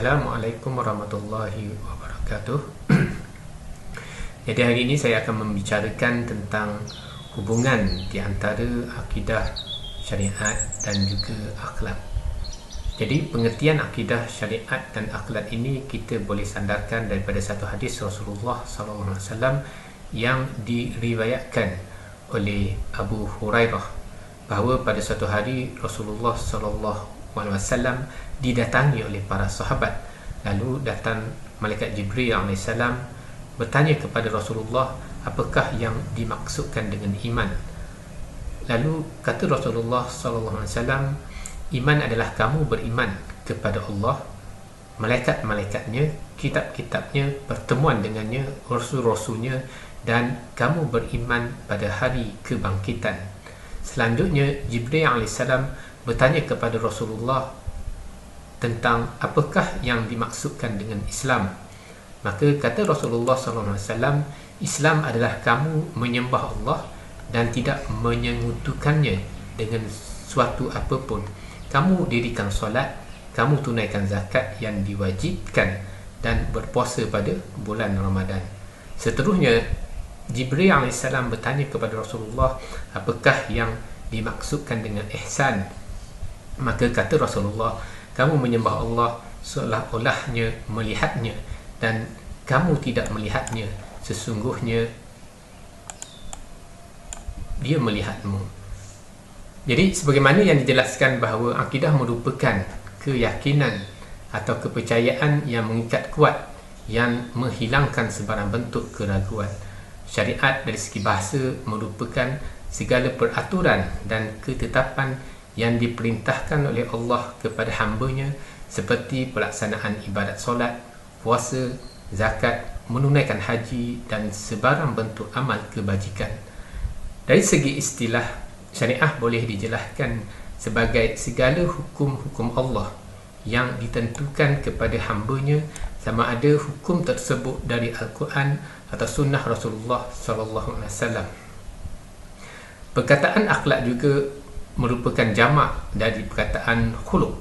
Assalamualaikum warahmatullahi wabarakatuh. Jadi hari ini saya akan membicarakan tentang hubungan di antara akidah, syariat dan juga akhlak. Jadi pengertian akidah, syariat dan akhlak ini kita boleh sandarkan daripada satu hadis Rasulullah SAW yang diriwayatkan oleh Abu Hurairah, bahawa pada suatu hari Rasulullah SAW didatangi oleh para sahabat. Lalu datang malaikat Jibril AS bertanya kepada Rasulullah, apakah yang dimaksudkan dengan iman? Lalu kata Rasulullah SAW, iman adalah kamu beriman kepada Allah, malaikat-malaikatnya, kitab-kitabnya, pertemuan dengannya, rasul-rasulnya, dan kamu beriman pada hari kebangkitan. Selanjutnya Jibril AS bertanya kepada Rasulullah tentang apakah yang dimaksudkan dengan Islam. Maka kata Rasulullah SAW, Islam adalah kamu menyembah Allah dan tidak menyekutukannya dengan suatu apapun. Kamu dirikan solat, kamu tunaikan zakat yang diwajibkan, dan berpuasa pada bulan Ramadan. Seterusnya Jibril AS bertanya kepada Rasulullah, apakah yang dimaksudkan dengan ihsan? Maka kata Rasulullah, kamu menyembah Allah seolah-olahnya melihatnya dan kamu tidak melihatnya, sesungguhnya dia melihatmu. Jadi sebagaimana yang dijelaskan bahawa akidah merupakan keyakinan atau kepercayaan yang mengikat kuat, yang menghilangkan sebarang bentuk keraguan. Syariat dari segi bahasa merupakan segala peraturan dan ketetapan yang diperintahkan oleh Allah kepada hamba-Nya, seperti pelaksanaan ibadat solat, puasa, zakat, menunaikan haji dan sebarang bentuk amal kebajikan. Dari segi istilah, syariah boleh dijelaskan sebagai segala hukum-hukum Allah yang ditentukan kepada hamba-Nya, sama ada hukum tersebut dari Al-Quran atau sunnah Rasulullah SAW. Perkataan akhlak juga merupakan jamak dari perkataan khuluq,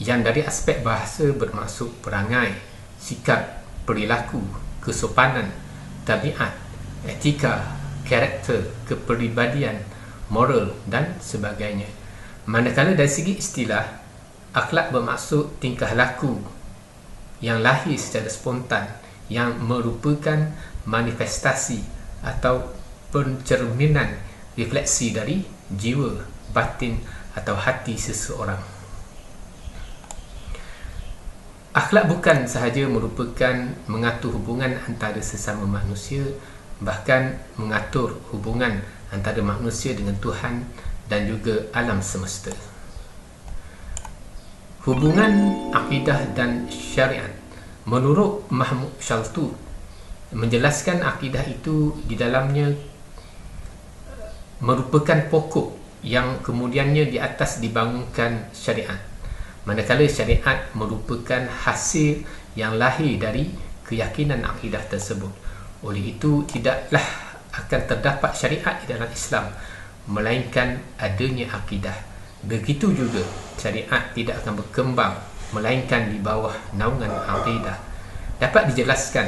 yang dari aspek bahasa bermaksud perangai, sikap, perilaku, kesopanan, tabiat, etika, karakter, kepribadian, moral dan sebagainya. Manakala dari segi istilah, akhlak bermaksud tingkah laku yang lahir secara spontan, yang merupakan manifestasi atau pencerminan refleksi dari jiwa, batin atau hati seseorang. Akhlak bukan sahaja merupakan mengatur hubungan antara sesama manusia, bahkan mengatur hubungan antara manusia dengan Tuhan dan juga alam semesta. Hubungan akidah dan syariat, menurut Mahmud Shaltut, menjelaskan akidah itu di dalamnya merupakan pokok yang kemudiannya di atas dibangunkan syariat, manakala syariat merupakan hasil yang lahir dari keyakinan akidah tersebut. Oleh itu tidaklah akan terdapat syariat di dalam Islam melainkan adanya akidah. Begitu juga syariat tidak akan berkembang melainkan di bawah naungan akidah. Dapat dijelaskan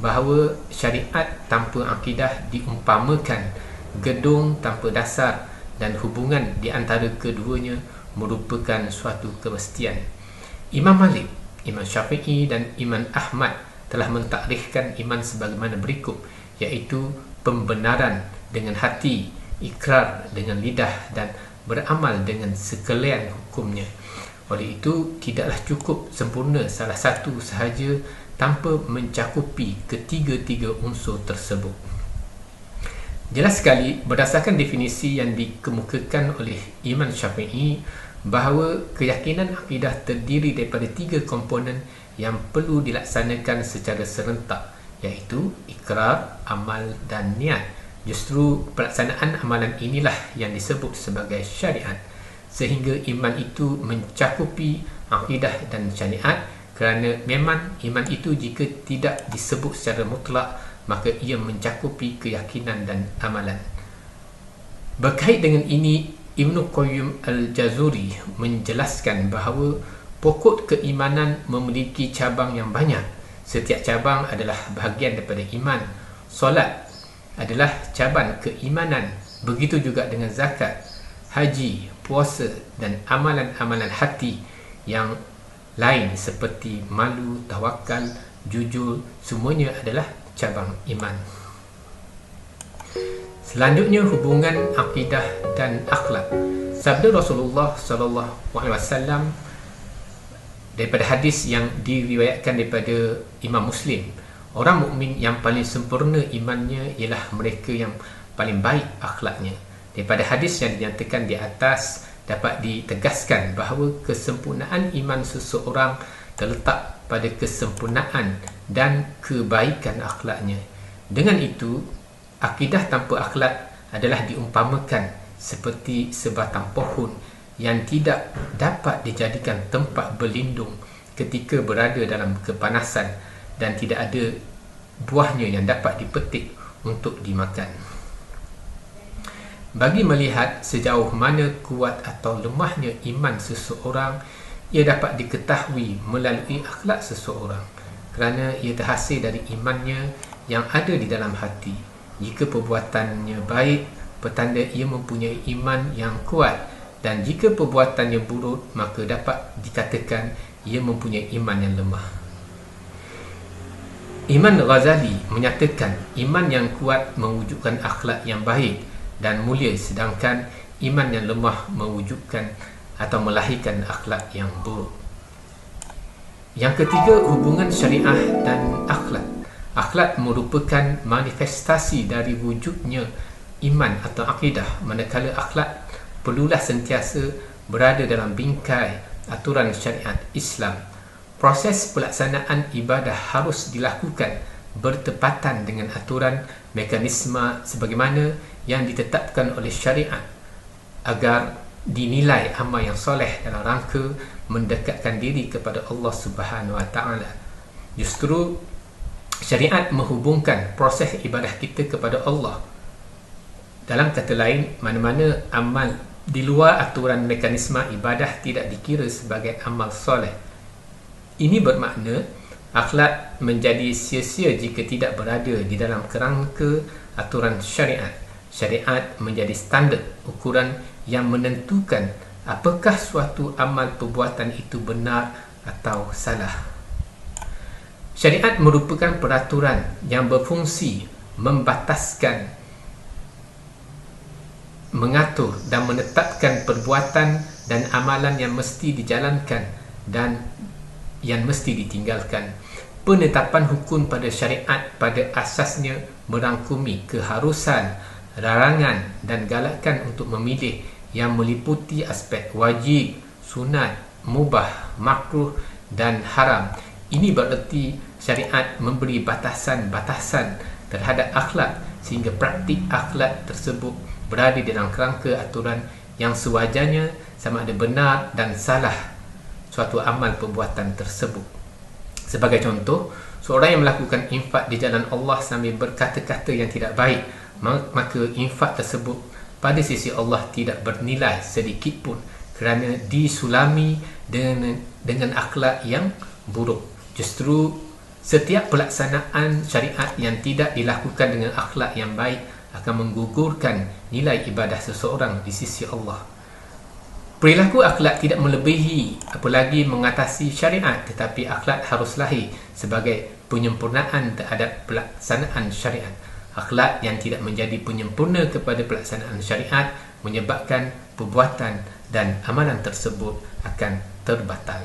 bahawa syariat tanpa akidah diumpamakan gedung tanpa dasar, dan hubungan di antara keduanya merupakan suatu kemestian. Imam Malik, Imam Syafi'i dan Imam Ahmad telah mentakrifkan iman sebagaimana berikut, iaitu pembenaran dengan hati, ikrar dengan lidah dan beramal dengan sekalian hukumnya. Oleh itu tidaklah cukup sempurna salah satu sahaja tanpa mencakupi ketiga-tiga unsur tersebut. Jelas sekali berdasarkan definisi yang dikemukakan oleh Imam Syafi'i bahawa keyakinan akidah terdiri daripada tiga komponen yang perlu dilaksanakan secara serentak, iaitu ikrar, amal dan niat. Justru pelaksanaan amalan inilah yang disebut sebagai syariat, sehingga iman itu mencakupi akidah dan syariat, kerana memang iman itu jika tidak disebut secara mutlak, maka ia mencakupi keyakinan dan amalan. Berkait dengan ini, Ibn Qayyim Al-Jazuri menjelaskan bahawa Pokok keimanan memiliki cabang yang banyak. Setiap cabang adalah bahagian daripada iman. Solat adalah cabang keimanan. Begitu juga dengan zakat, haji, puasa dan amalan-amalan hati yang lain seperti malu, tawakal, jujur, semuanya adalah cabang iman. Selanjutnya, hubungan akidah dan akhlak. Sabda Rasulullah SAW daripada hadis yang diriwayatkan daripada Imam Muslim, orang mukmin yang paling sempurna imannya ialah mereka yang paling baik akhlaknya. Daripada hadis yang dinyatakan di atas, dapat ditegaskan bahawa kesempurnaan iman seseorang terletak pada kesempurnaan dan kebaikan akhlaknya. Dengan itu, akidah tanpa akhlak adalah diumpamakan seperti sebatang pohon yang tidak dapat dijadikan tempat berlindung ketika berada dalam kepanasan dan tidak ada buahnya yang dapat dipetik untuk dimakan. Bagi melihat sejauh mana kuat atau lemahnya iman seseorang, ia dapat diketahui melalui akhlak seseorang, kerana ia terhasil dari imannya yang ada di dalam hati. Jika perbuatannya baik, petanda ia mempunyai iman yang kuat, dan jika perbuatannya buruk, maka dapat dikatakan ia mempunyai iman yang lemah. Imam Ghazali menyatakan iman yang kuat mewujudkan akhlak yang baik dan mulia, sedangkan iman yang lemah mewujudkan atau melahirkan akhlak yang buruk. Yang ketiga, hubungan syariah dan akhlak. Akhlak merupakan manifestasi dari wujudnya iman atau akidah, manakala akhlak perlulah sentiasa berada dalam bingkai aturan syariat Islam. Proses pelaksanaan ibadah harus dilakukan bertepatan dengan aturan mekanisme sebagaimana yang ditetapkan oleh syariat agar dinilai amal yang soleh dalam rangka mendekatkan diri kepada Allah Subhanahu Wa Taala. Justru syariat menghubungkan proses ibadah kita kepada Allah. Dalam kata lain, mana-mana amal di luar aturan mekanisme ibadah tidak dikira sebagai amal soleh. Ini bermakna akhlak menjadi sia-sia jika tidak berada di dalam kerangka aturan syariat. Syariat menjadi standard ukuran yang menentukan apakah suatu amal perbuatan itu benar atau salah. Syariat merupakan peraturan yang berfungsi membataskan, mengatur dan menetapkan perbuatan dan amalan yang mesti dijalankan dan yang mesti ditinggalkan. Penetapan hukum pada syariat pada asasnya merangkumi keharusan, larangan dan galakan untuk memilih yang meliputi aspek wajib, sunat, mubah, makruh dan haram. Ini bererti syariat memberi batasan-batasan terhadap akhlak sehingga praktik akhlak tersebut berada dalam kerangka aturan yang sewajarnya, sama ada benar dan salah suatu amal perbuatan tersebut. Sebagai contoh, seorang yang melakukan infak di jalan Allah sambil berkata-kata yang tidak baik, maka infak tersebut pada sisi Allah tidak bernilai sedikit pun kerana disulami dengan akhlak yang buruk. Justru setiap pelaksanaan syariat yang tidak dilakukan dengan akhlak yang baik akan menggugurkan nilai ibadah seseorang di sisi Allah. Perilaku akhlak tidak melebihi apalagi mengatasi syariat, tetapi akhlak harus lahir sebagai penyempurnaan terhadap pelaksanaan syariat. Akhlak yang tidak menjadi penyempurna kepada pelaksanaan syariat menyebabkan perbuatan dan amalan tersebut akan terbatal.